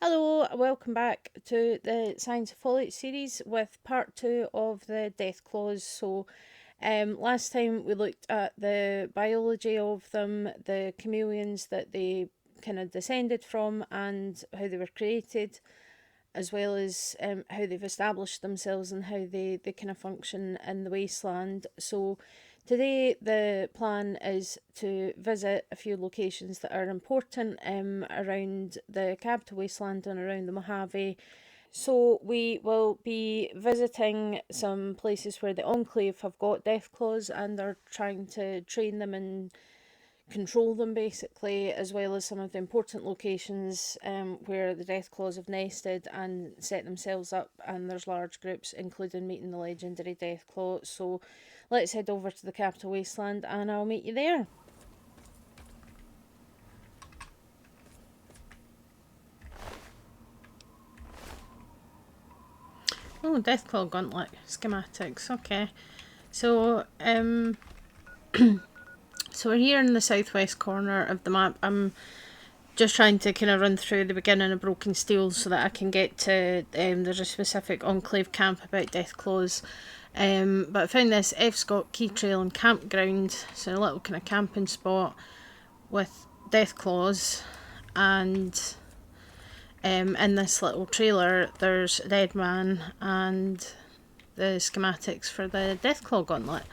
Hello, welcome back to the Science of Foliage series with part 2 of the Deathclaws. Last time we looked at the biology of them, the chameleons that they kind of descended from, and how they were created, as well as how they've established themselves and how they kind of function in the wasteland. So today the plan is to visit a few locations that are important around the Capital Wasteland and around the Mojave. So we will be visiting some places where the Enclave have got Deathclaws and are trying to train them and control them basically, as well as some of the important locations where the Deathclaws have nested and set themselves up, and there's large groups, including meeting the Legendary Deathclaw. So let's head over to the Capital Wasteland and I'll meet you there. Oh, Deathclaw Gauntlet schematics, okay. So, so we're here in the southwest corner of the map. I'm just trying to kind of run through the beginning of Broken Steel so that I can get to, there's a specific Enclave camp about Deathclaws. But I found this F. Scott Key Trail and Campground, so a little kind of camping spot with Deathclaws, and in this little trailer there's a dead man and the schematics for the Deathclaw Gauntlet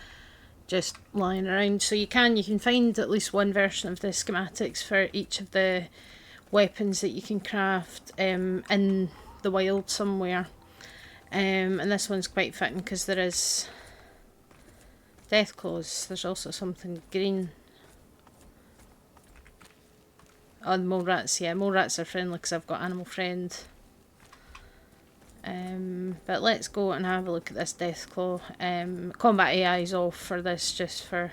just lying around. So you can find at least one version of the schematics for each of the weapons that you can craft in the wild somewhere. And this one's quite fitting because there is Deathclaws. There's also something green. Oh, the mole rats. Yeah, mole rats are friendly because I've got Animal Friend. But let's go and have a look at this Deathclaw. Combat AI is off for this, just for...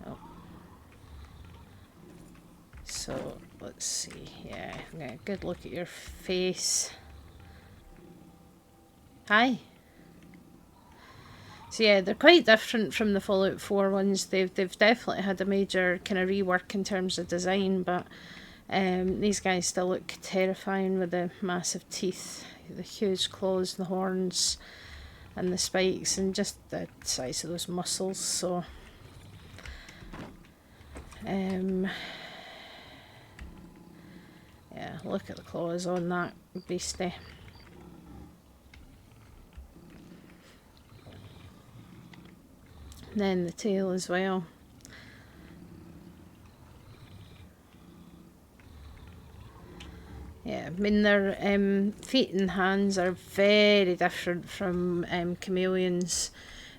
Oh. So, let's see. Yeah, get a good look at your face. Hi. So yeah, they're quite different from the Fallout 4 ones. They've definitely had a major kind of rework in terms of design, but these guys still look terrifying with the massive teeth, the huge claws, the horns, and the spikes, and just the size of those muscles. So, yeah, look at the claws on that beastie. And then the tail as well. Yeah, I mean their feet and hands are very different from chameleons,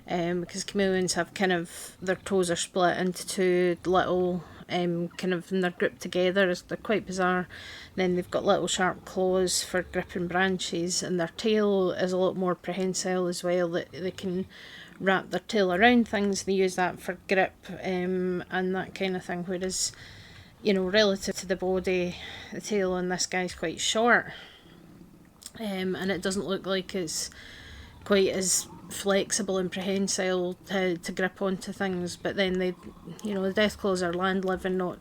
because chameleons have kind of, their toes are split into two little kind of, and they're grouped together. They're quite bizarre. Then they've got little sharp claws for gripping branches, and their tail is a lot more prehensile as well. That they can wrap their tail around things. They use that for grip and that kind of thing. Whereas, you know, relative to the body, the tail on this guy's quite short, and it doesn't look like it's quite as flexible and prehensile to grip onto things. But then they, you know, the Deathclaws are land living, not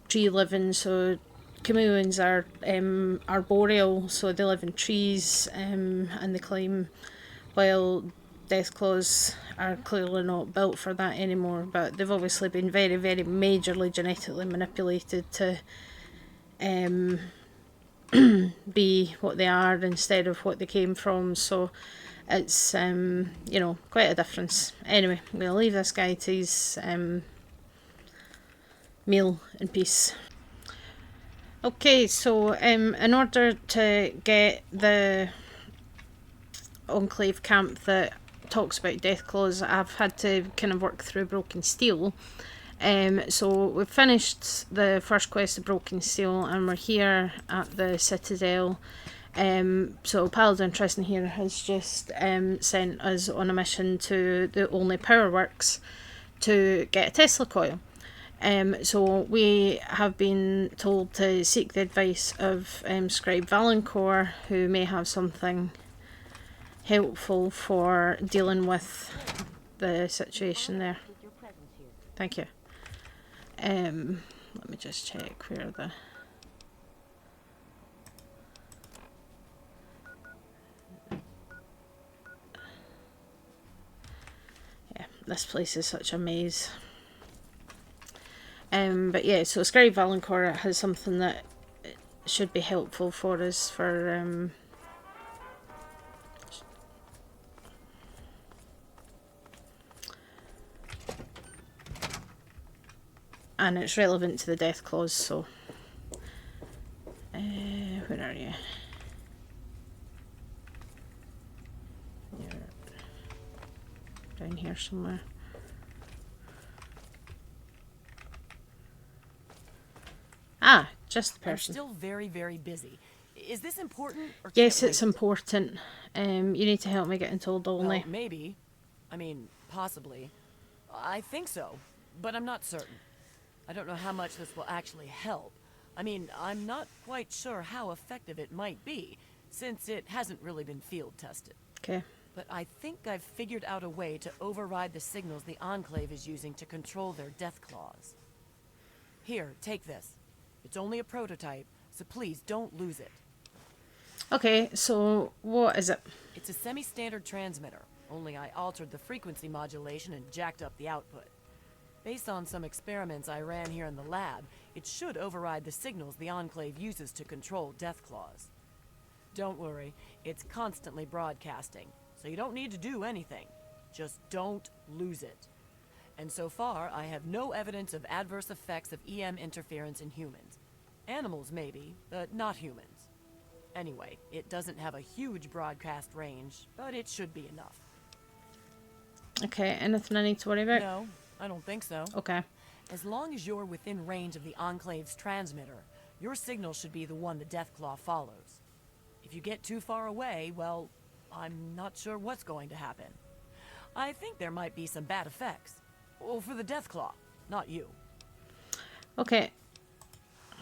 tree living. So chameleons are arboreal, so they live in trees and they climb, while Deathclaws are clearly not built for that anymore, but they've obviously been very, very majorly genetically manipulated to be what they are instead of what they came from. So it's, you know, quite a difference. Anyway, I'm going to leave this guy to his meal in peace. Okay, so in order to get the Enclave camp that talks about Deathclaws, I've had to kind of work through Broken Steel. So we've finished the first quest of Broken Steel and we're here at the Citadel. So Paladin Tristan here has just sent us on a mission to the Only Power Works to get a Tesla coil. So we have been told to seek the advice of Scribe Valancourt, who may have something helpful for dealing with the situation there. Thank you. Let me just check where the... This place is such a maze. But yeah, so Scribe Valancourt has something that should be helpful for us for and it's relevant to the Deathclaws, so where are you? You're down here somewhere. Ah, just the person. I'm still very, very busy. Is this important? Or yes, it's important. You need to help me get into Old Olney. Well, maybe. I mean, possibly. I think so, but I'm not certain. I don't know how much this will actually help. I mean, I'm not quite sure how effective it might be, since it hasn't really been field tested. Okay. But I think I've figured out a way to override the signals the Enclave is using to control their Deathclaws. Here, take this. It's only a prototype, so please don't lose it. Okay, so what is it? It's a semi-standard transmitter, only I altered the frequency modulation and jacked up the output. Based on some experiments I ran here in the lab, it should override the signals the Enclave uses to control Deathclaws. Don't worry, it's constantly broadcasting, so you don't need to do anything. Just don't lose it. And so far, I have no evidence of adverse effects of EM interference in humans. Animals maybe, but not humans. Anyway, it doesn't have a huge broadcast range, but it should be enough. Okay, anything I need to worry about? No, I don't think so. Okay. As long as you're within range of the Enclave's transmitter, your signal should be the one the Deathclaw follows. If you get too far away, well, I'm not sure what's going to happen. I think there might be some bad effects. Well, for the Deathclaw, not you. Okay.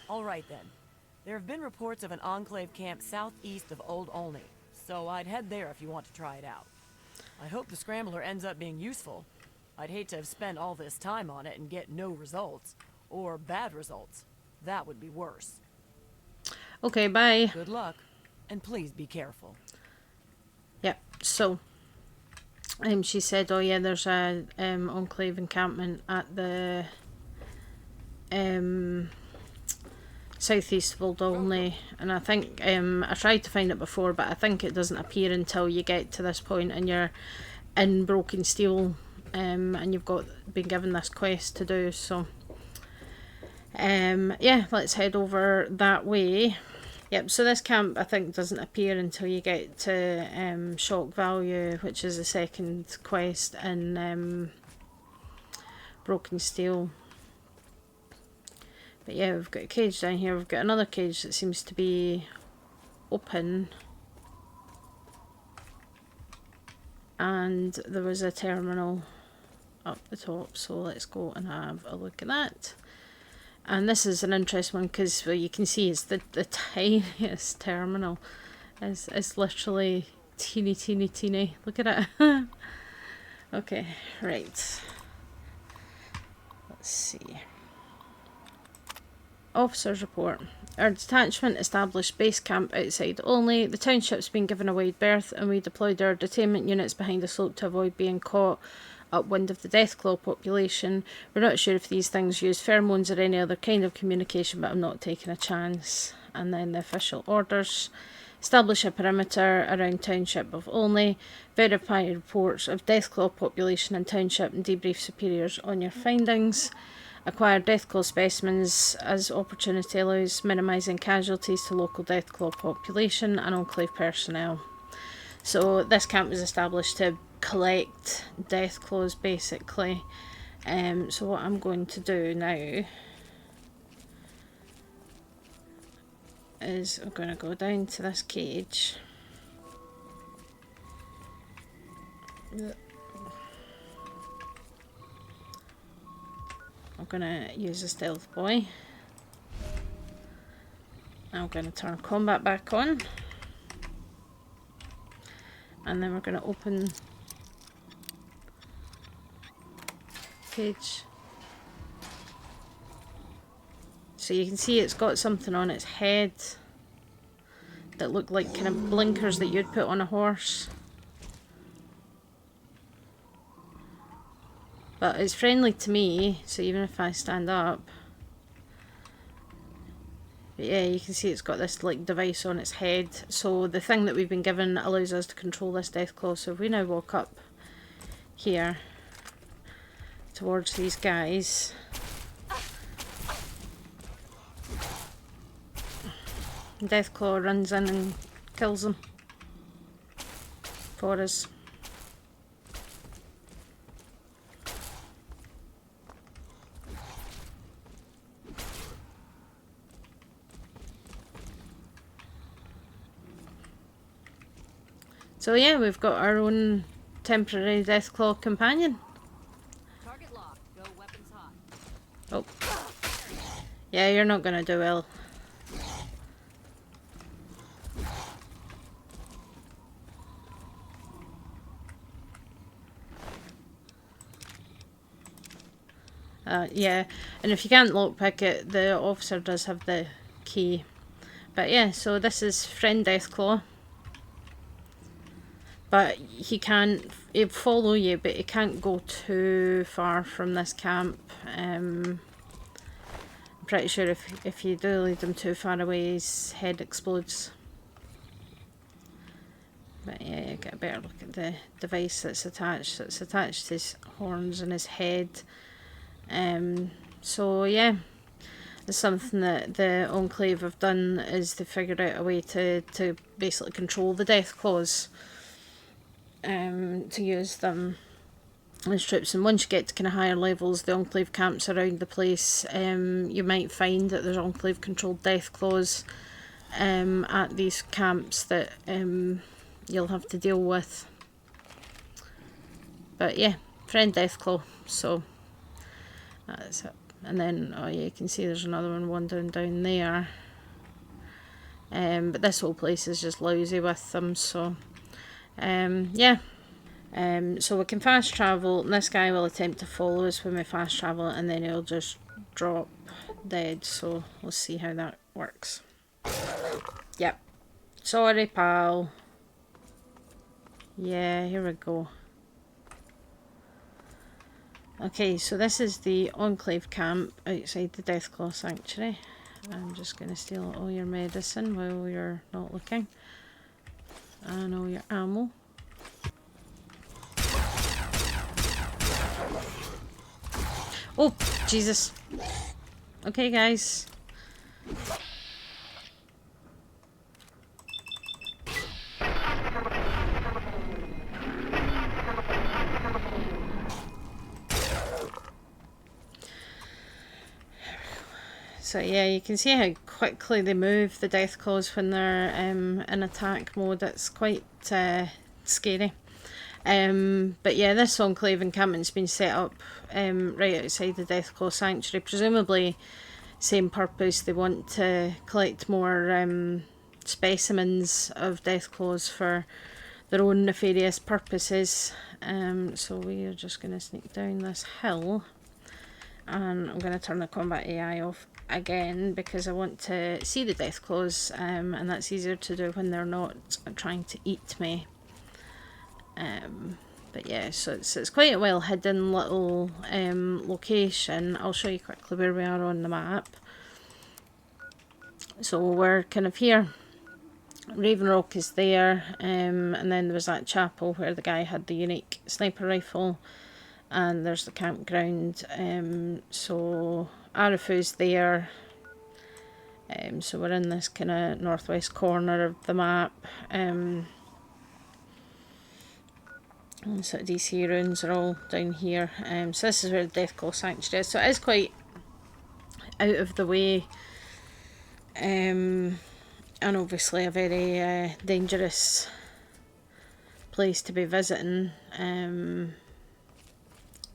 All right then. There have been reports of an Enclave camp southeast of Old Olney, so I'd head there if you want to try it out. I hope the Scrambler ends up being useful. I'd hate to have spent all this time on it and get no results, or bad results. That would be worse. Okay, bye. Good luck, and please be careful. Yep, so she said, oh yeah, there's a Enclave encampment at the southeast of Old Olney, and I think I tried to find it before, but I think it doesn't appear until you get to this point and you're in Broken Steel, and you've been given this quest to do. So yeah, let's head over that way. Yep, so this camp I think doesn't appear until you get to Shock Value, which is the second quest in Broken Steel. But yeah, we've got a cage down here. We've got another cage that seems to be open. And there was a terminal up the top, so let's go and have a look at that. And this is an interesting one because, well, you can see it's the tiniest terminal. It's literally teeny, teeny, teeny. Look at it. Okay, right. Let's see. Officer's report. Our detachment established base camp outside Olney. The township's been given a wide berth and we deployed our detainment units behind the slope to avoid being caught upwind of the Deathclaw population. We're not sure if these things use pheromones or any other kind of communication, but I'm not taking a chance. And then the official orders. Establish a perimeter around township of Olney. Verify reports of Deathclaw population in township and debrief superiors on your findings. Acquire Deathclaw specimens as opportunity allows, minimising casualties to local Deathclaw population and Enclave personnel. So this camp was established to collect Deathclaws basically. So what I'm going to do now is I'm going to go down to this cage. I'm going to use a stealth boy. I'm going to turn combat back on. And then we're going to open cage. So you can see it's got something on its head that look like kind of blinkers that you'd put on a horse. But it's friendly to me, so even if I stand up... But yeah, you can see it's got this like device on its head. So the thing that we've been given allows us to control this Deathclaw. So if we now walk up here towards these guys, Deathclaw runs in and kills them for us. So yeah, we've got our own temporary Deathclaw companion. Target locked. Go weapons hot. Oh. Yeah, you're not gonna do well. Yeah, and if you can't lockpick it, the officer does have the key. But yeah, so this is friend Deathclaw. But he'll follow you, but he can't go too far from this camp. I'm pretty sure if you do lead him too far away, his head explodes. But yeah, you get a better look at the device that's attached. So it's attached to his horns and his head. So yeah, it's something that the Enclave have done, is they figured out a way to basically control the Deathclaws. To use them as troops, and once you get to kind of higher levels, the Enclave camps around the place, you might find that there's Enclave controlled Deathclaws at these camps that you'll have to deal with. But yeah, friend Deathclaw, so that's it. And then, oh yeah, you can see there's another one wandering down there. But this whole place is just lousy with them, so yeah. So we can fast travel, and this guy will attempt to follow us when we fast travel, and then he'll just drop dead. So we'll see how that works. Yep. Sorry, pal. Yeah, here we go. Okay, so this is the Enclave camp outside the Deathclaw Sanctuary. I'm just going to steal all your medicine while you're not looking. And all your ammo. Oh, Jesus. Okay, guys. So yeah, you can see how quickly they move, the Deathclaws, when they're in attack mode. It's quite scary. But yeah, this Enclave encampment's been set up right outside the Deathclaw Sanctuary. Presumably, same purpose. They want to collect more specimens of Deathclaws for their own nefarious purposes. So we are just going to sneak down this hill. And I'm going to turn the combat AI off again because I want to see the Deathclaws, and that's easier to do when they're not trying to eat me. But yeah, so it's quite a well hidden little location. I'll show you quickly where we are on the map. So we're kind of here. Raven Rock is there, and then there was that chapel where the guy had the unique sniper rifle, and there's the campground. So Arafu's there. So we're in this kind of northwest corner of the map. So DC ruins are all down here. So this is where the Deathclaw Sanctuary is. So it is quite out of the way, and obviously a very dangerous place to be visiting.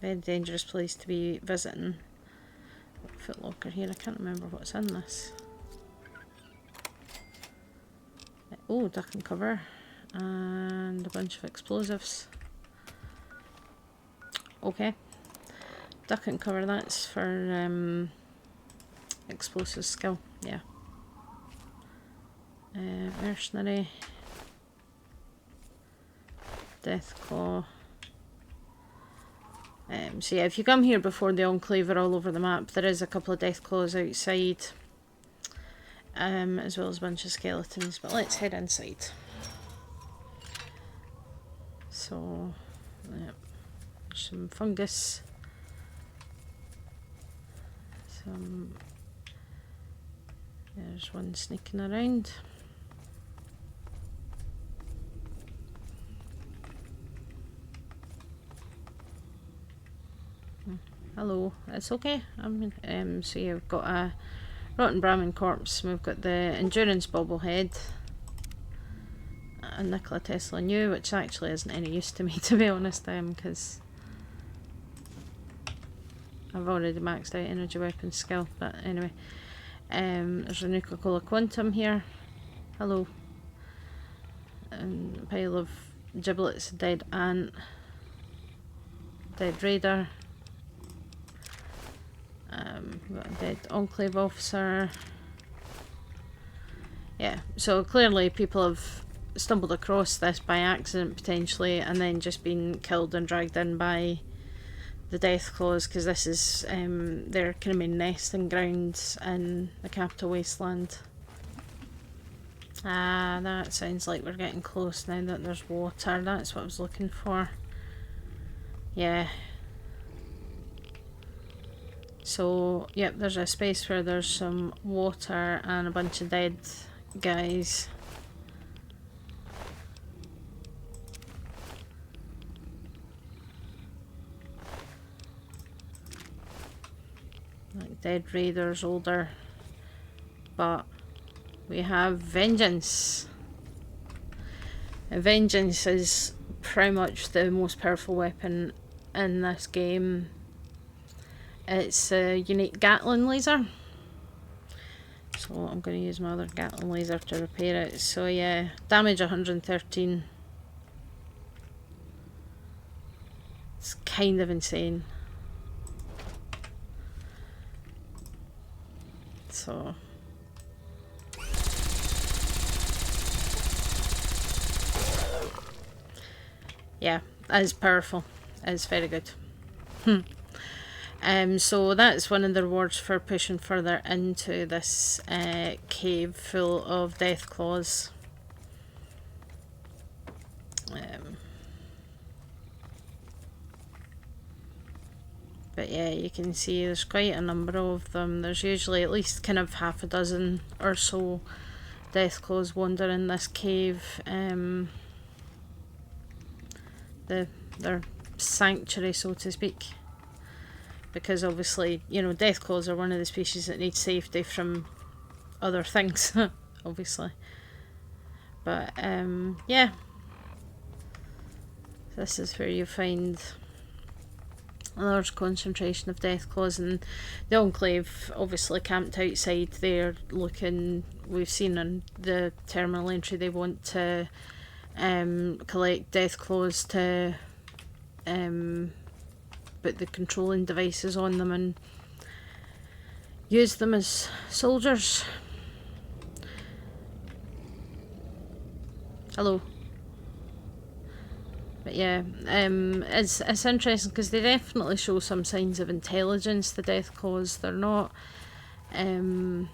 Very dangerous place to be visiting. Footlocker here. I can't remember what's in this. Oh, duck and cover, and a bunch of explosives. Okay, duck and cover, that's for explosive skill, yeah. Mercenary, Deathclaw, So yeah, if you come here before the Enclave are all over the map, there is a couple of Deathclaws outside, as well as a bunch of skeletons. But let's head inside. So, yeah, some fungus, there's one sneaking around. Hello, it's okay. So you've got a rotten Brahmin corpse, we've got the endurance bobblehead, a Nikola Tesla new, which actually isn't any use to me, to be honest, because I've already maxed out energy weapon skill. But anyway, there's a Nuka-Cola Quantum here. Hello. And a pile of giblets, dead ant, dead raider. We've got a dead Enclave officer. Yeah, so clearly people have stumbled across this by accident potentially, and then just been killed and dragged in by the Deathclaws, because this is their kind of main nesting grounds in the Capital Wasteland. Ah, that sounds like we're getting close now that there's water. That's what I was looking for. Yeah. So, yep, there's a space where there's some water and a bunch of dead guys. Like dead raiders, older. But we have vengeance. Vengeance is pretty much the most powerful weapon in this game. It's a unique Gatling laser. So I'm going to use my other Gatling laser to repair it. So yeah, damage 113. It's kind of insane. So yeah, that is powerful. It is very good. So that's one of the rewards for pushing further into this cave full of Deathclaws. But yeah, you can see there's quite a number of them. There's usually at least kind of half a dozen or so Deathclaws wander in this cave. Their sanctuary, so to speak. Because obviously, you know, Deathclaws are one of the species that need safety from other things, obviously. But, yeah. This is where you find a large concentration of Deathclaws, and the Enclave obviously camped outside there looking. We've seen on the terminal entry they want to collect Deathclaws to put the controlling devices on them and use them as soldiers. Hello. But yeah, it's interesting because they definitely show some signs of intelligence, the Deathclaws. They're not, you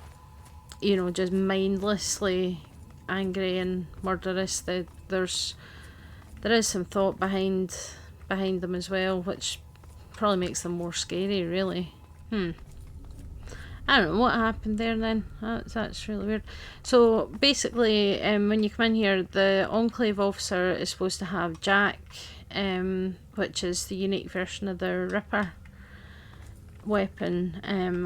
know, just mindlessly angry and murderous. There is some thought behind them as well, which probably makes them more scary, really. I don't know what happened there then. That's really weird. So basically, when you come in here, the Enclave officer is supposed to have Jack, which is the unique version of the Ripper weapon.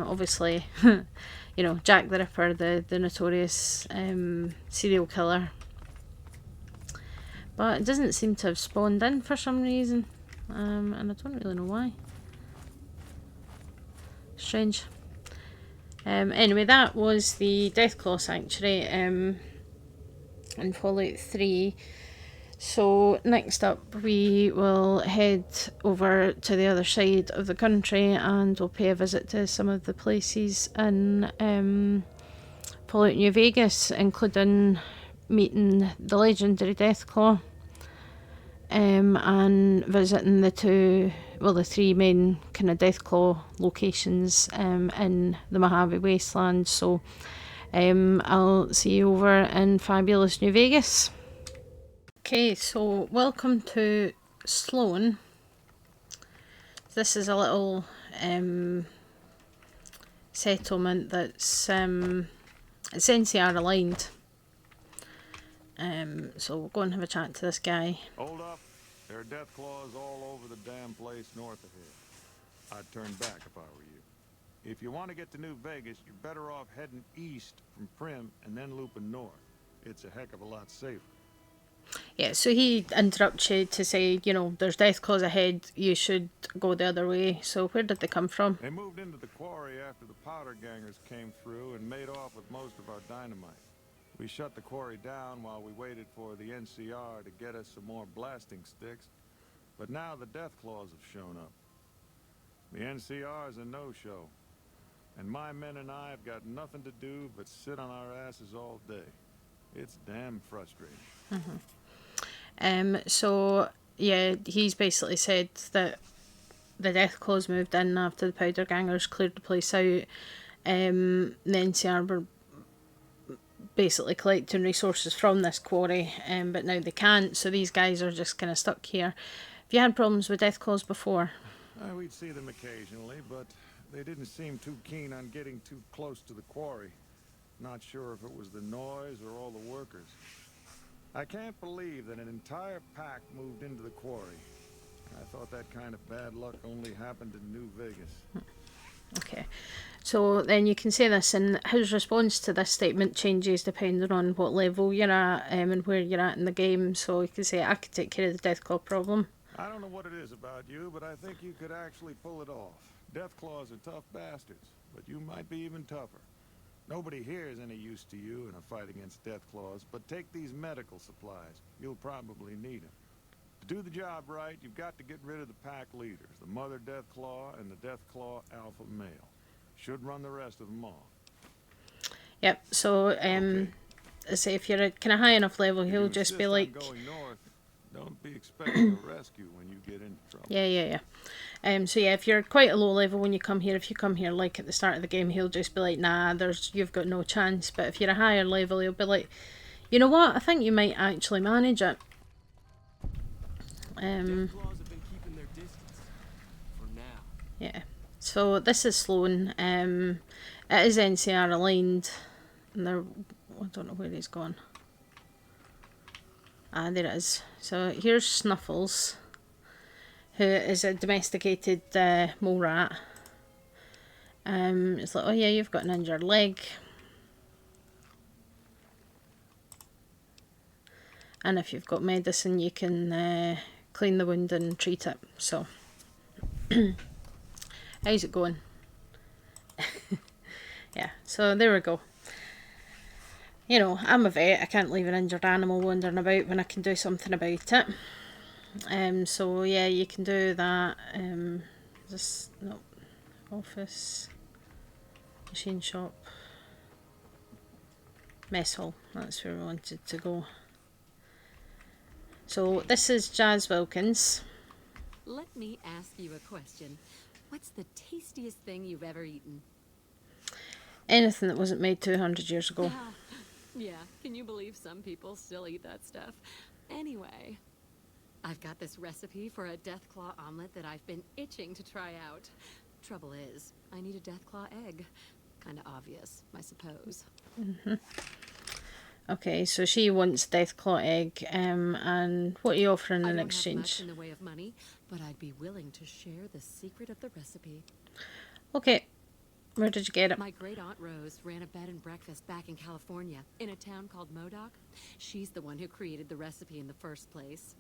Obviously, you know, Jack the Ripper, the notorious serial killer. But it doesn't seem to have spawned in for some reason. And I don't really know why. Strange. Anyway, that was the Deathclaw Sanctuary in Fallout 3. So next up we will head over to the other side of the country and we'll pay a visit to some of the places in Fallout New Vegas, including meeting the Legendary Deathclaw. and visiting the three main kind of Deathclaw locations in the Mojave Wasteland. So I'll see you over in fabulous New Vegas. Okay, so welcome to Sloan. This is a little settlement that's it's NCR aligned. So we'll go and have a chat to this guy. Hold up. There are Deathclaws all over the damn place north of here. I'd turn back if I were you. If you want to get to New Vegas, you're better off heading east from Prim and then looping north. It's a heck of a lot safer. Yeah, so he interrupts you to say, you know, there's Deathclaws ahead, you should go the other way. So where did they come from? They moved into the quarry after the powder gangers came through and made off with most of our dynamite. We shut the quarry down while we waited for the NCR to get us some more blasting sticks. But now the Deathclaws have shown up. The NCR is a no-show. And my men and I have got nothing to do but sit on our asses all day. It's damn frustrating. So, yeah, he's basically said that the Deathclaws moved in after the powder gangers cleared the place out. The NCR were basically collecting resources from this quarry, but now they can't, so these guys are just kind of stuck here. Have you had problems with Deathclaws before? We'd see them occasionally, but they didn't seem too keen on getting too close to the quarry. Not sure if it was the noise or all the workers. I can't believe that an entire pack moved into the quarry. I thought that kind of bad luck only happened in New Vegas. Okay, so then you can say this, and his response to this statement changes depending on what level you're at and where you're at in the game. So you can say, I could take care of the Deathclaw problem. I don't know what it is about you, but I think you could actually pull it off. Deathclaws are tough bastards, but you might be even tougher. Nobody here is any use to you in a fight against Deathclaws, but take these medical supplies. You'll probably need them. To do the job right, you've got to get rid of the pack leaders, the Mother Deathclaw and the Deathclaw Alpha Male. Should run the rest of them off. Yep, so say if you're at kind of high enough level, If he'll you just be insist on like... going north, don't be expecting a rescue when you get into trouble. Yeah. So yeah, if you're quite a low level when you come here, if you come here like at the start of the game, he'll just be like, nah, you've got no chance. But if you're a higher level, he'll be like, you know what, I think you might actually manage it. Deathclaws have been keeping their distance for now. Yeah. So this is Sloan. It is NCR aligned. And I don't know where he's gone. Ah, there it is. So here's Snuffles, who is a domesticated mole rat. It's like, oh yeah, you've got an injured leg. And if you've got medicine, you can clean the wound and treat it. So, how's it going? Yeah, so there we go. You know, I'm a vet, I can't leave an injured animal wandering about when I can do something about it. So yeah, you can do that. Office, machine shop, mess hall, that's where we wanted to go. So this is Jazz Wilkins. Let me ask you a question. What's the tastiest thing you've ever eaten? Anything that wasn't made 200 years ago. Yeah, can you believe some people still eat that stuff? Anyway, I've got this recipe for a Deathclaw omelet that I've been itching to try out. Trouble is, I need a Deathclaw egg. Kinda obvious, I suppose. Okay, so she wants Deathclaw egg, and what are you offering in I don't exchange? have much in the way of money, but I'd be willing to share the secret of the recipe. Okay, where did you get it? My great-aunt Rose ran a bed and breakfast back in California, in a town called Modoc. She's the one who created the recipe in the first place.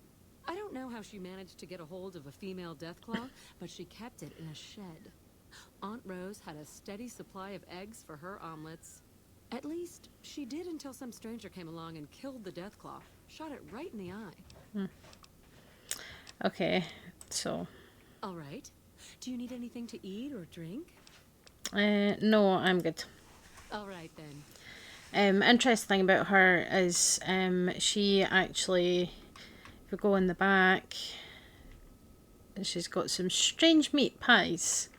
I don't know how she managed to get a hold of a female Deathclaw, but she kept it in a shed. Aunt Rose had a steady supply of eggs for her omelets. At least, she did until some stranger came along and killed the Deathclaw. Shot it right in the eye. Okay, so... All right. Do you need anything to eat or drink? No, I'm good. All right, then. Interesting thing about her is she actually we go in the back, she's got some strange meat pies.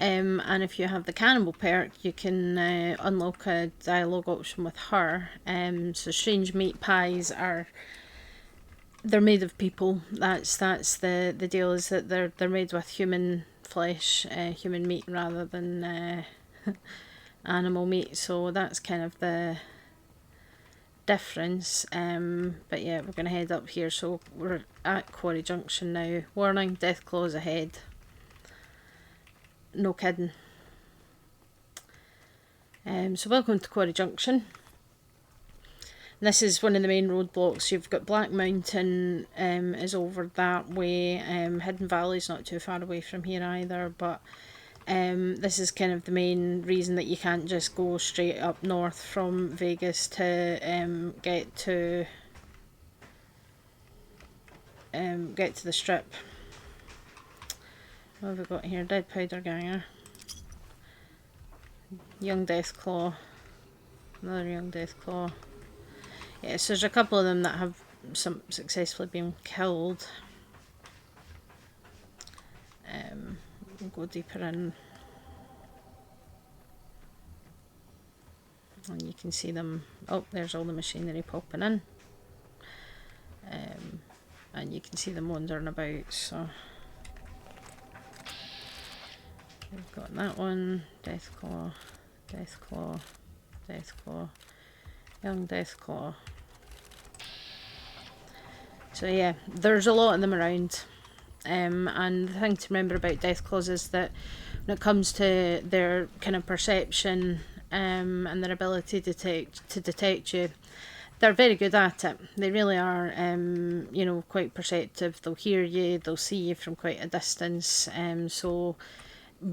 And if you have the cannibal perk, you can unlock a dialogue option with her. So strange meat pies they're made of people. That's the deal, is that they're made with human flesh, human meat rather than animal meat. So that's kind of the difference. But yeah, we're going to head up here. So we're at Quarry Junction now. Warning, Deathclaws ahead. No kidding. So welcome to Quarry Junction. This is one of the main roadblocks. You've got Black Mountain is over that way. Hidden Valley's not too far away from here either, but this is kind of the main reason that you can't just go straight up north from Vegas to get to the Strip. What have we got here? Dead Powder Ganger. Young Deathclaw. Another Young Deathclaw. Yeah, so there's a couple of them that have successfully been killed. We'll go deeper in. And you can see them. Oh, there's all the machinery popping in. And you can see them wandering about, so... We've got that one, Deathclaw, Deathclaw, Deathclaw, Young Deathclaw. So yeah, there's a lot of them around. And the thing to remember about Deathclaws is that when it comes to their kind of perception and their ability to detect you, they're very good at it. They really are, you know, quite perceptive. They'll hear you, they'll see you from quite a distance. So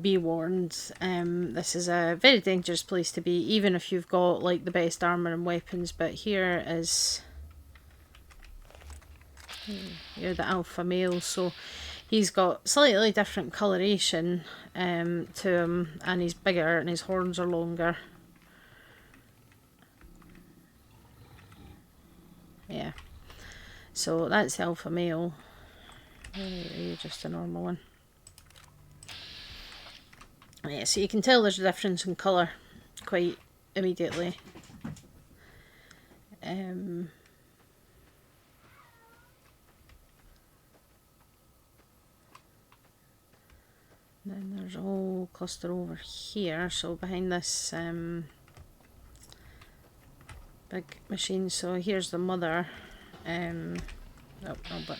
be warned, this is a very dangerous place to be, even if you've got like the best armor and weapons. But here is, you're the alpha male, so he's got slightly different coloration to him, and he's bigger and his horns are longer. Yeah, so that's the alpha male. You're just a normal one. Yeah, so you can tell there's a difference in colour quite immediately. Then there's a whole cluster over here, so behind this big machine. So here's the mother. Oh, no, but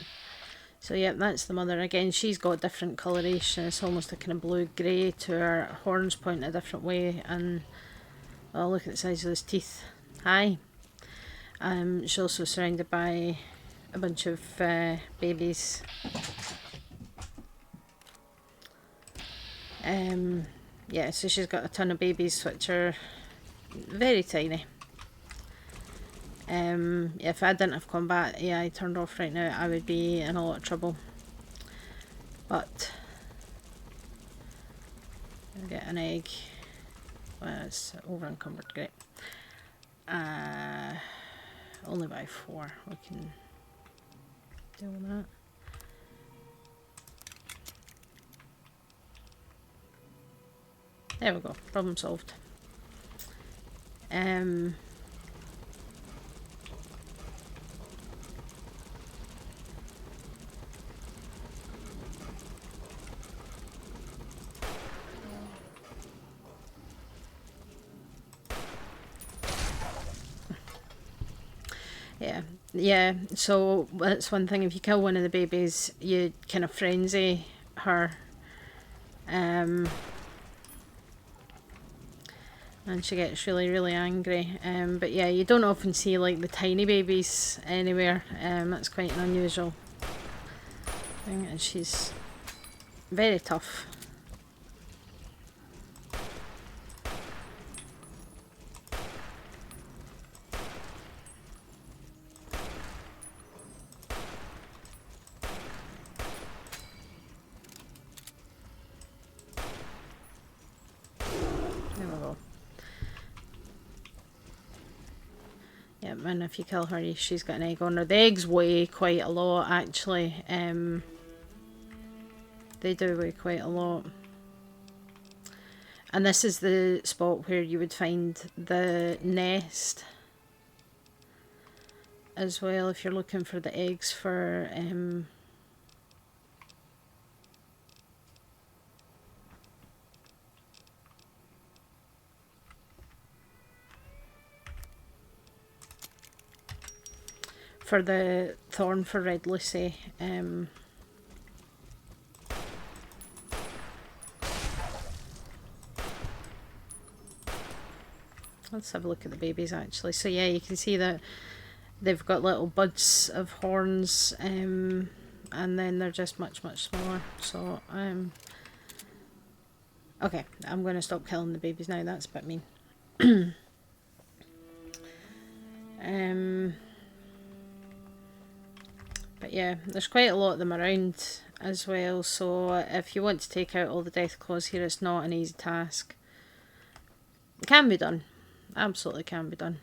so yeah, that's the mother. Again, she's got different coloration. It's almost a kind of blue-grey to her horns point a different way. And oh, look at the size of those teeth. Hi. She's also surrounded by a bunch of babies. Yeah, so she's got a ton of babies which are very tiny. If I didn't have combat AI turned off right now, I would be in a lot of trouble. But I'll get an egg. Well, it's over encumbered, great. Only by 4, we can deal with that. There we go, problem solved. Yeah, so that's one thing. If you kill one of the babies, you kind of frenzy her. And she gets really, really angry. But yeah, you don't often see like the tiny babies anywhere. That's quite an unusual thing. And she's very tough. and if you kill her, she's got an egg on her. The eggs weigh quite a lot, actually. They do weigh quite a lot. And this is the spot where you would find the nest as well, if you're looking for the eggs for the thorn for Red Lucy. Let's have a look at the babies actually. So yeah, you can see that they've got little buds of horns, and then they're just much smaller. So okay, I'm going to stop killing the babies now. That's a bit mean. But yeah, there's quite a lot of them around as well. So if you want to take out all the Deathclaws here, it's not an easy task. It can be done. Absolutely can be done.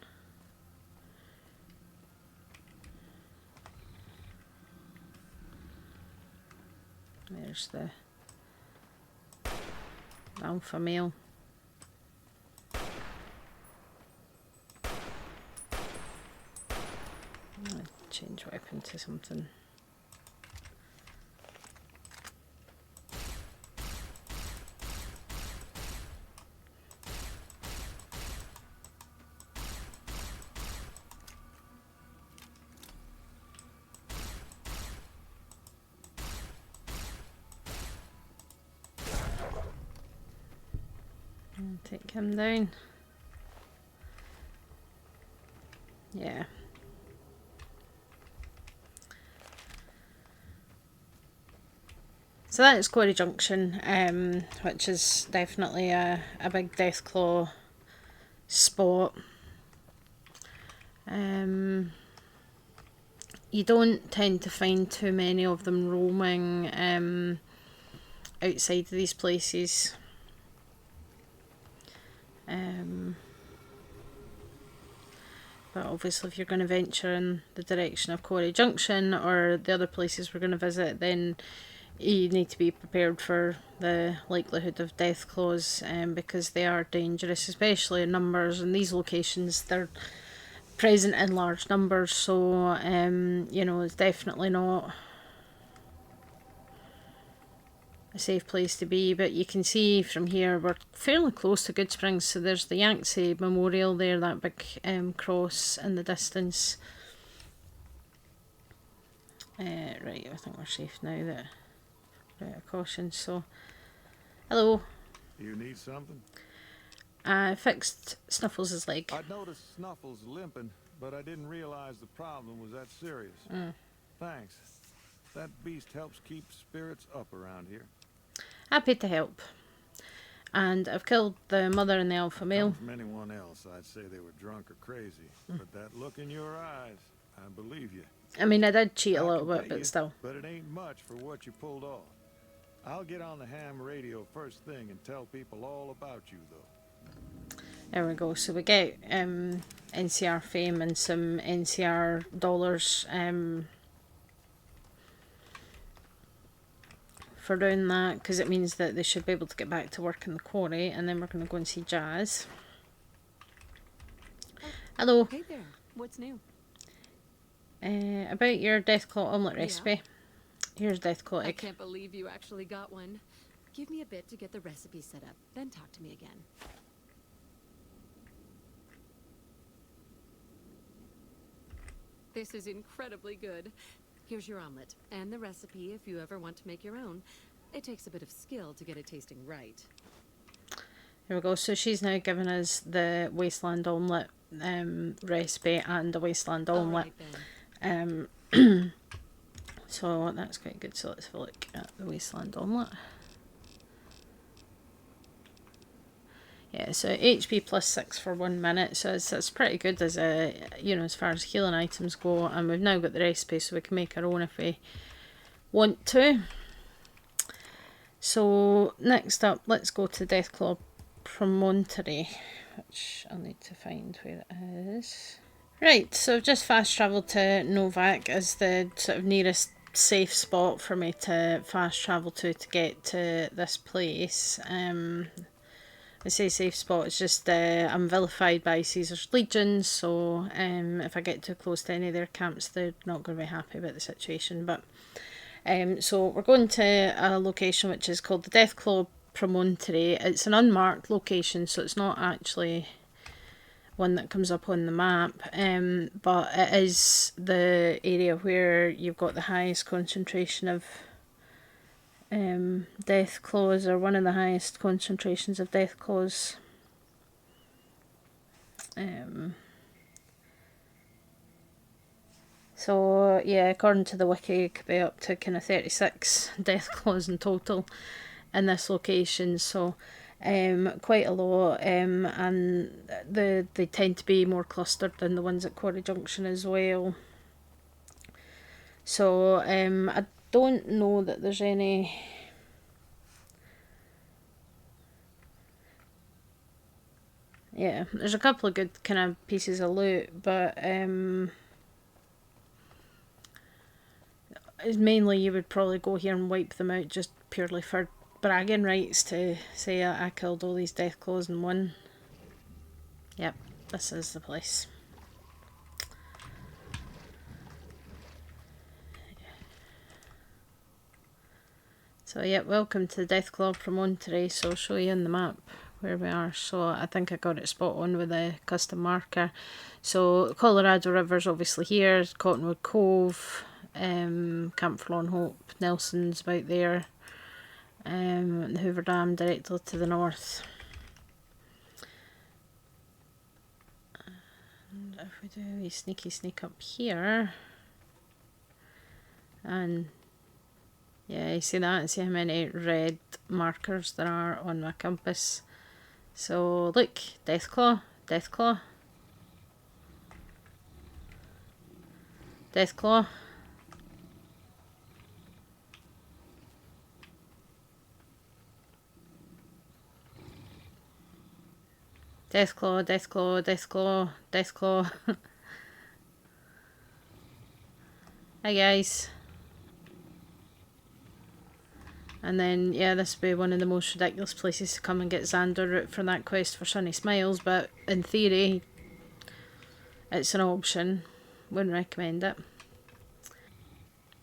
There's the alpha male. I'm gonna change weapon to something. Take him down. Yeah. So that is Quarry Junction, which is definitely a big Deathclaw spot. You don't tend to find too many of them roaming outside of these places. But obviously if you're going to venture in the direction of Quarry Junction or the other places we're going to visit, then you need to be prepared for the likelihood of Deathclaws, because they are dangerous, especially in numbers. In these locations they're present in large numbers, so you know, it's definitely not a safe place to be. But you can see from here we're fairly close to Good Springs, so there's the Yangtze Memorial there, that big cross in the distance. Right, I think we're safe now. That out of caution. So hello. You need something? I fixed Snuffles' leg. I noticed Snuffles limping, but I didn't realize the problem was that serious. Thanks. That beast helps keep spirits up around here. Happy to help. And I've killed the mother and the alpha male. From anyone else, I'd say they were drunk or crazy. But that look in your eyes, I believe you. I mean, I did cheat a I little can bit, pay but you, still. But it ain't much for what you pulled off. I'll get on the ham radio first thing and tell people all about you, though. There we go. So we get NCR fame and some NCR dollars for doing that, because it means that they should be able to get back to work in the quarry. And then we're going to go and see Jazz. Hello. Hey there. What's new? About your Deathclaw omelette recipe. Here's Deathclaw I egg. can't believe you actually got one. Give me a bit to get the recipe set up, then talk to me again. This is incredibly good. Here's your omelet, and the recipe if you ever want to make your own. It takes a bit of skill to get it tasting right. Here we go. So she's now given us the Wasteland omelette recipe and the Wasteland omelette. All right, then. So that's quite good. So let's have a look at the Wasteland omelette. Yeah, so HP plus 6 for 1 minute, so it's pretty good as a, you know, as far as healing items go. And we've now got the recipe, so we can make our own if we want to. So next up, let's go to Deathclaw Promontory, which I'll need to find where it is. Right, so I've just fast travelled to Novak as the sort of nearest safe spot for me to fast travel to get to this place. I say safe spot, it's just I'm vilified by Caesar's Legion, so if I get too close to any of their camps, they're not going to be happy about the situation. But so we're going to a location which is called the Deathclaw Promontory. It's an unmarked location, so it's not actually one that comes up on the map, but it is the area where you've got the highest concentration of Deathclaws, or one of the highest concentrations of Deathclaws. So yeah, according to the wiki, it could be up to kind of 36 Deathclaws in total in this location. So quite a lot, and they tend to be more clustered than the ones at Quarry Junction as well. So I don't know that there's any. Yeah, there's a couple of good kind of pieces of loot, but mainly you would probably go here and wipe them out just purely for bragging rights, to say I killed all these Deathclaws in one. Yep, this is the place. So yeah, welcome to the Deathclaw Promontory. So I'll show you on the map where we are. So I think I got it spot on with a custom marker. So Colorado River's obviously here, Cottonwood Cove, Camp Forlorn Hope, Nelson's about there, the Hoover Dam directly to the north. And if we do a sneaky sneak up here, and yeah, you see that? See how many red markers there are on my compass. So look, Deathclaw, Deathclaw, Deathclaw. Deathclaw, Deathclaw, Deathclaw, Deathclaw. Hi guys. And then, yeah, this would be one of the most ridiculous places to come and get Xander route for that quest for Sunny Smiles, but in theory, it's an option. Wouldn't recommend it.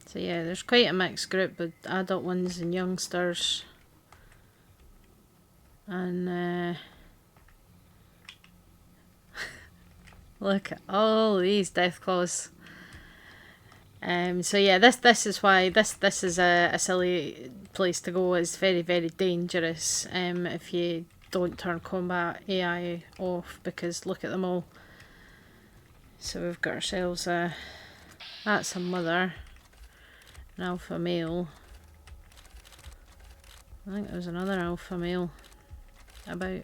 So yeah, there's quite a mixed group with adult ones and youngsters. And look at all these Deathclaws. So yeah, this is why this is a silly place to go. It's very, very dangerous if you don't turn combat AI off, because look at them all. So we've got ourselves that's a mother, an alpha male. I think there's another alpha male about.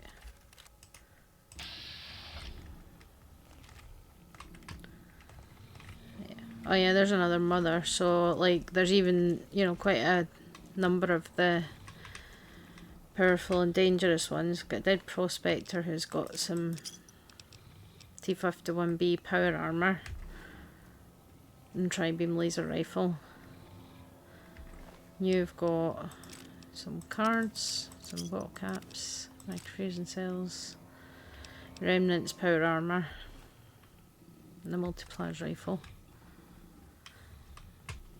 Oh yeah, there's another mother. So like there's even, you know, quite a number of the powerful and dangerous ones. Got a dead prospector who's got some T51B power armor and tri-beam laser rifle. You've got some cards, some bottle caps, microfusion cells, remnants power armor, and the multipliers rifle.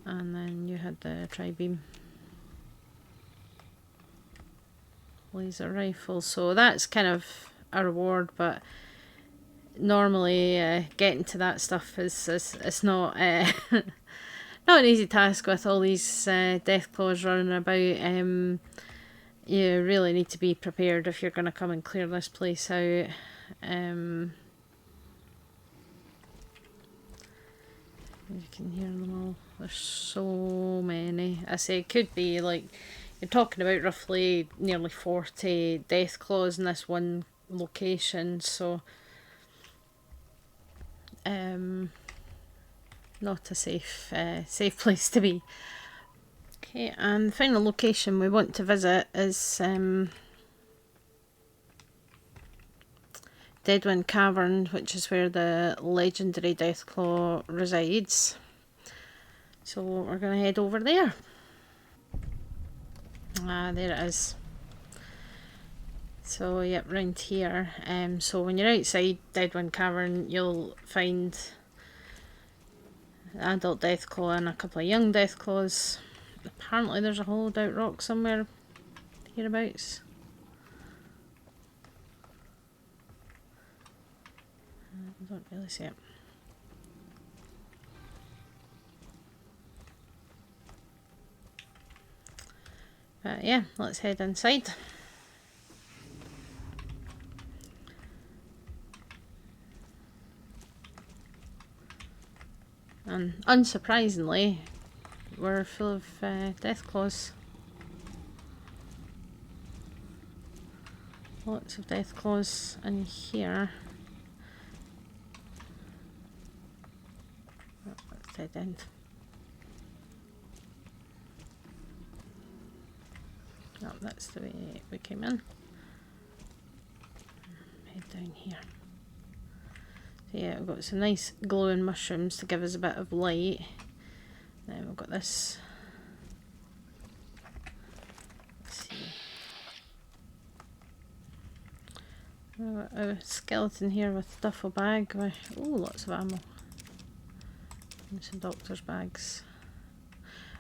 And then you had the tri-beam laser rifle. So that's kind of a reward, but normally getting to that stuff is not not an easy task with all these Deathclaws running about. You really need to be prepared if you're going to come and clear this place out. You can hear them all. There's so many. I say it could be like, you're talking about roughly nearly 40 Deathclaws in this one location, so not a safe place to be. Okay, and the final location we want to visit is Deadwind Cavern, which is where the Legendary Deathclaw resides. So we're going to head over there. Ah, there it is. So yep, round here. So when you're outside Deadwind Cavern, you'll find an adult Deathclaw and a couple of young Deathclaws. Apparently there's a hollowed out rock somewhere hereabouts. I don't really see it. But yeah, let's head inside. And unsurprisingly, we're full of Deathclaws. Lots of Deathclaws in here. Oh, that's dead end. Oh, that's the way we came in. Head down here. So yeah, we've got some nice glowing mushrooms to give us a bit of light. Then we've got this. Let's see. A skeleton here with a duffel bag with lots of ammo. And some doctor's bags.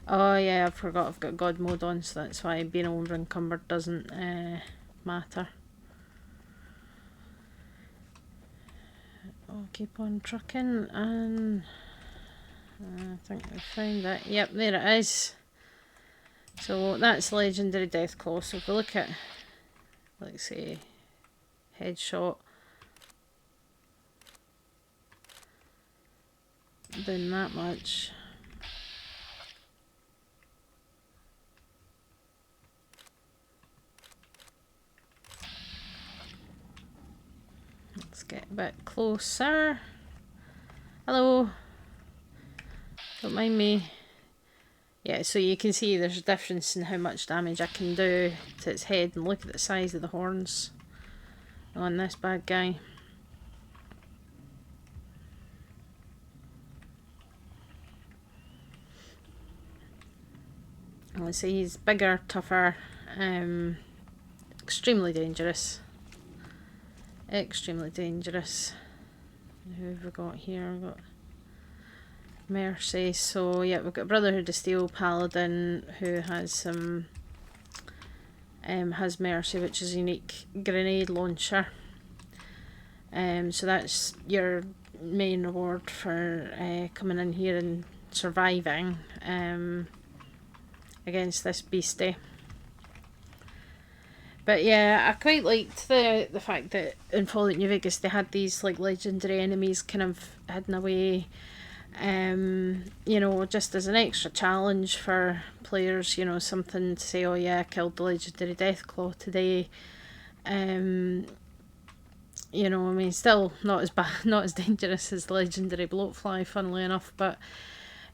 Oh yeah, I forgot I've got God mode on, so that's why being over encumbered doesn't matter. I'll keep on trucking, and I think I found it. Yep, there it is. So that's Legendary Deathclaw. So if we look at, let's say, headshot, doing that much. Let's get a bit closer. Hello. Don't mind me. Yeah, so you can see there's a difference in how much damage I can do to its head, and look at the size of the horns on this bad guy. Let's say he's bigger, tougher, extremely dangerous. Extremely dangerous. Who have we got here? We've got Mercy. So yeah, we've got Brotherhood of Steel Paladin who has some has Mercy, which is a unique grenade launcher. So that's your main reward for coming in here and surviving against this beastie. But yeah, I quite liked the fact that in Fallout New Vegas they had these like legendary enemies kind of hidden away, you know, just as an extra challenge for players, you know, something to say, oh yeah, I killed the Legendary Deathclaw today. You know, I mean, still not as bad, not as dangerous as the Legendary Bloatfly, funnily enough, but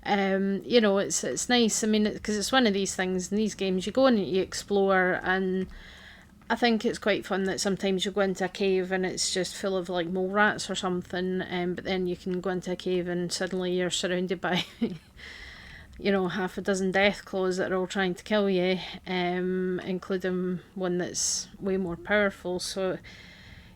you know, it's nice. I mean, because it's one of these things in these games, you go in and you explore, and I think it's quite fun that sometimes you go into a cave and it's just full of like mole rats or something, but then you can go into a cave and suddenly you're surrounded by you know, half a dozen Deathclaws that are all trying to kill you, including one that's way more powerful. So,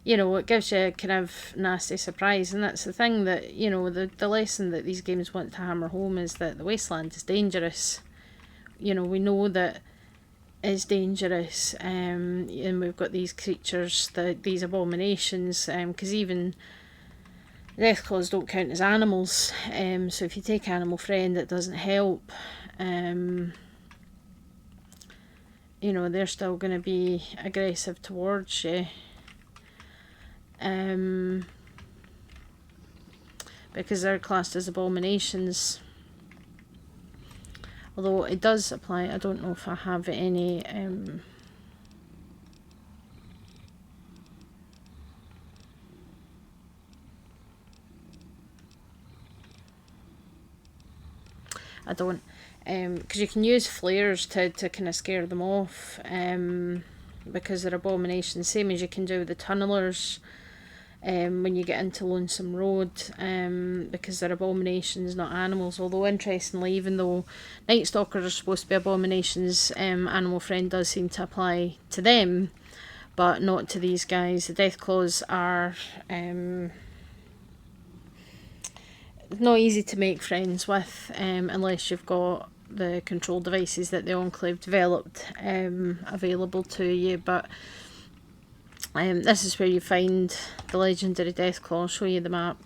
you know, it gives you a kind of nasty surprise, and that's the thing that, you know, the lesson that these games want to hammer home is that the wasteland is dangerous. You know, we know that it's dangerous, and we've got these creatures, these abominations, because even Deathclaws don't count as animals, so if you take Animal Friend it doesn't help. You know, they're still going to be aggressive towards you. Because they're classed as abominations. Although it does apply, I don't know if I have any I don't, because you can use flares to kind of scare them off, because they're abominations, same as you can do with the tunnelers. when you get into Lonesome Road, because they're abominations, not animals. Although, interestingly, even though Night Stalkers are supposed to be abominations, Animal Friend does seem to apply to them, but not to these guys. The Deathclaws are not easy to make friends with, unless you've got the control devices that the Enclave developed available to you. But this is where you find the Legendary Deathclaw. I'll show you the map.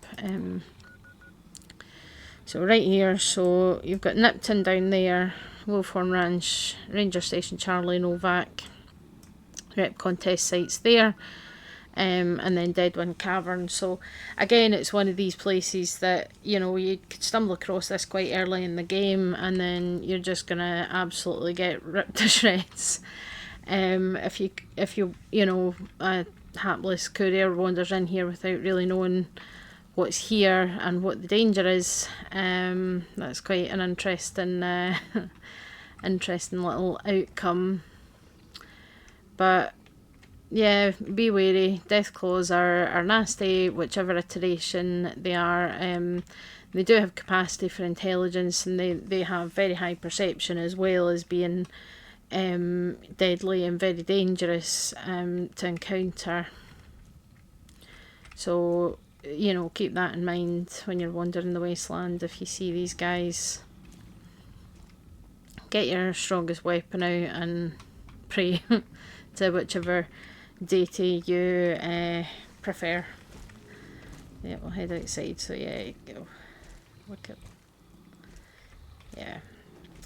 So right here, so you've got Nipton down there, Wolfhorn Ranch, Ranger Station Charlie, Novak, rep contest sites there, and then Deadwind Cavern. So again, it's one of these places that, you know, you could stumble across this quite early in the game, and then you're just gonna absolutely get ripped to shreds. If you know, a hapless courier wanders in here without really knowing what's here and what the danger is, that's quite an interesting interesting little outcome. But yeah, be wary. Deathclaws are nasty, whichever iteration they are. They do have capacity for intelligence, and they have very high perception, as well as being deadly and very dangerous to encounter. So, you know, keep that in mind when you're wandering the wasteland. If you see these guys, get your strongest weapon out and pray to whichever deity you prefer. Yeah, we'll head outside. So yeah, go look at. Yeah,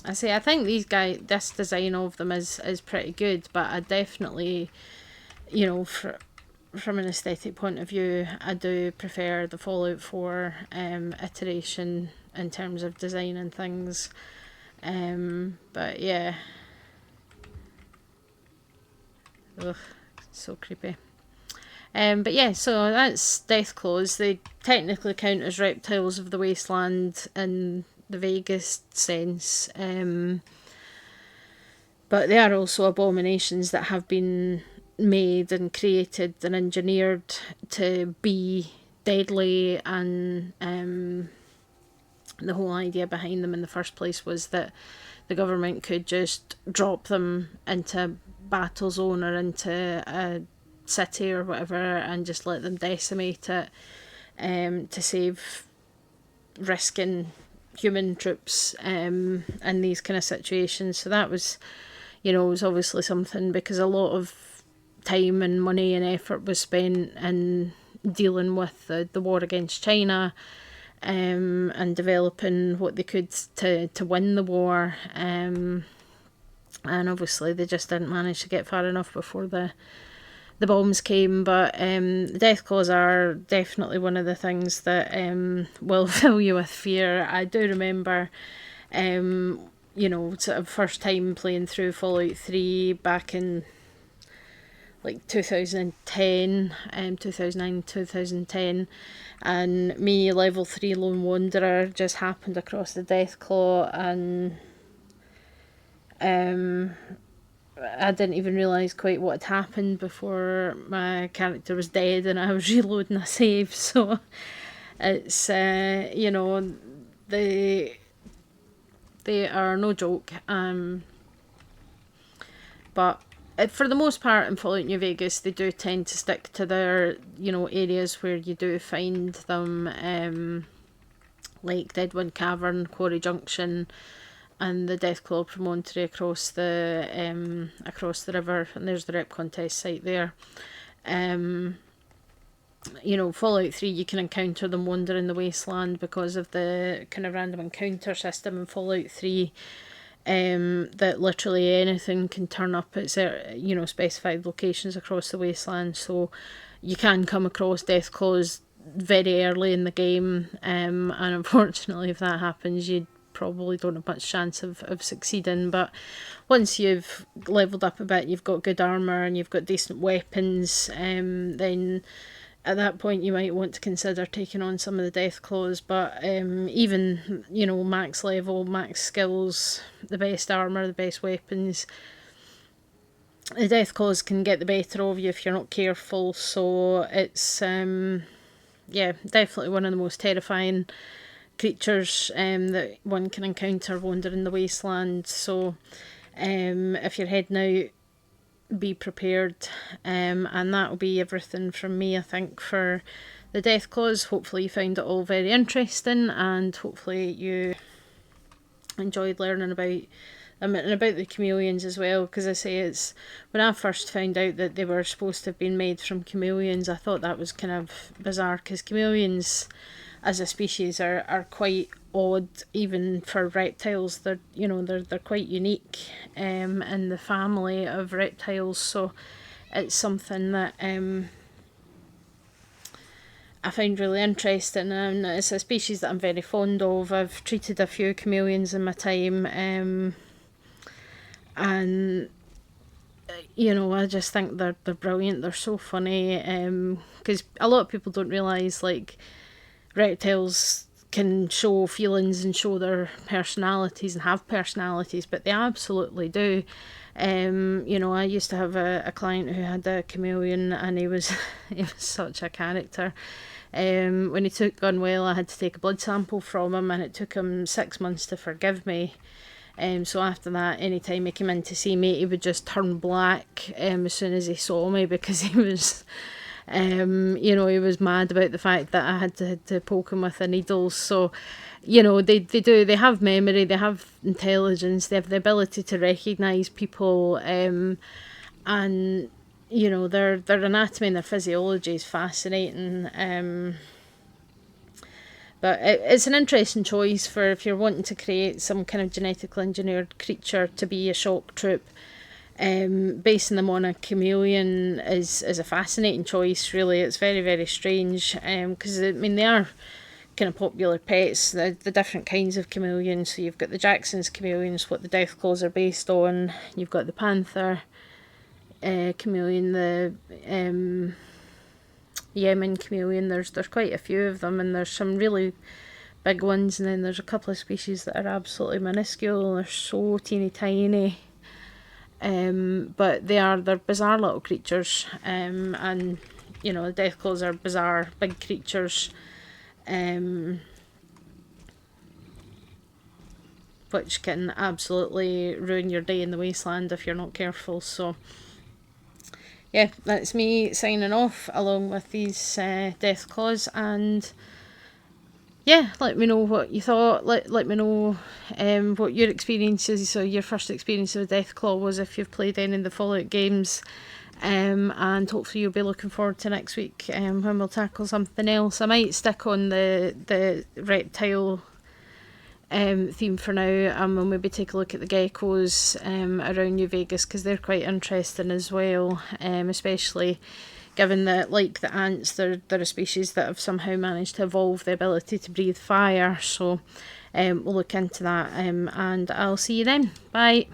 I think these guys, this design of them is pretty good, but I definitely, you know, from an aesthetic point of view, I do prefer the Fallout 4 iteration in terms of design and things. But yeah, ugh, so creepy. But yeah, so that's Deathclaws. They technically count as reptiles of the wasteland in the vaguest sense, but they are also abominations that have been made and created and engineered to be deadly, and the whole idea behind them in the first place was that the government could just drop them into a battle zone or into a city or whatever and just let them decimate it, to save risking human troops in these kind of situations. So that was, you know, was obviously something, because a lot of time and money and effort was spent in dealing with the war against China, and developing what they could to win the war, and obviously they just didn't manage to get far enough before the bombs came. But the Deathclaws are definitely one of the things that will fill you with fear. I do remember, you know, sort of first time playing through Fallout 3 back in like 2010, 2009, 2010, and me, level 3 lone wanderer, just happened across the Deathclaw, and I didn't even realise quite what had happened before my character was dead and I was reloading a save. So it's, you know, they are no joke. But for the most part in Fallout New Vegas, they do tend to stick to their, you know, areas where you do find them, like Deadwind Cavern, Quarry Junction, and the Deathclaw promontory across the river, and there's the rep contest site there. You know, Fallout 3, you can encounter them wandering the wasteland because of the kind of random encounter system in Fallout 3. That literally anything can turn up at, you know, specified locations across the wasteland. So you can come across Deathclaws very early in the game, and unfortunately, if that happens, you probably don't have much chance of succeeding. But once you've leveled up a bit, you've got good armour and you've got decent weapons, then at that point you might want to consider taking on some of the Deathclaws. But even, you know, max level, max skills, the best armour, the best weapons, the Deathclaws can get the better of you if you're not careful. So it's yeah, definitely one of the most terrifying creatures that one can encounter wandering the wasteland. So if you're heading out, be prepared, and that'll be everything from me, I think, for the Deathclaws. Hopefully you found it all very interesting, and hopefully you enjoyed learning about them and about the chameleons as well, because I say, it's when I first found out that they were supposed to have been made from chameleons, I thought that was kind of bizarre, because chameleons as a species are quite odd, even for reptiles. They're, you know, they're quite unique in the family of reptiles, so it's something that I find really interesting, and it's a species that I'm very fond of. I've treated a few chameleons in my time, and you know, I just think they're brilliant. They're so funny, because a lot of people don't realise, like, reptiles can show feelings and show their personalities and have personalities, but they absolutely do. You know, I used to have a client who had a chameleon, and he was he was such a character. When he took unwell, I had to take a blood sample from him, and it took him 6 months to forgive me. So after that, anytime he came in to see me, he would just turn black as soon as he saw me, because he was you know, he was mad about the fact that I had to poke him with a needle. So, you know, they have memory, they have intelligence, they have the ability to recognise people, and you know, their anatomy and their physiology is fascinating. But it's an interesting choice for if you're wanting to create some kind of genetically engineered creature to be a shock troop. Basing them on a chameleon is a fascinating choice, really. It's very, very strange, because I mean, they are kind of popular pets, the different kinds of chameleons. So you've got the Jackson's chameleons, what the Deathclaws are based on. You've got the panther chameleon, the Yemen chameleon. There's quite a few of them, and there's some really big ones, and then there's a couple of species that are absolutely minuscule. They're so teeny tiny. But they're bizarre little creatures, and you know, the Deathclaws are bizarre big creatures, which can absolutely ruin your day in the wasteland if you're not careful. So yeah, that's me signing off along with these Deathclaws, and yeah, let me know what you thought. Let me know what your experiences, or your first experience with Deathclaw was, if you've played any of the Fallout games. And hopefully you'll be looking forward to next week when we'll tackle something else. I might stick on the reptile theme for now, and we'll maybe take a look at the geckos around New Vegas, because they're quite interesting as well, especially given that, like the ants, they're a species that have somehow managed to evolve the ability to breathe fire. So we'll look into that, and I'll see you then. Bye.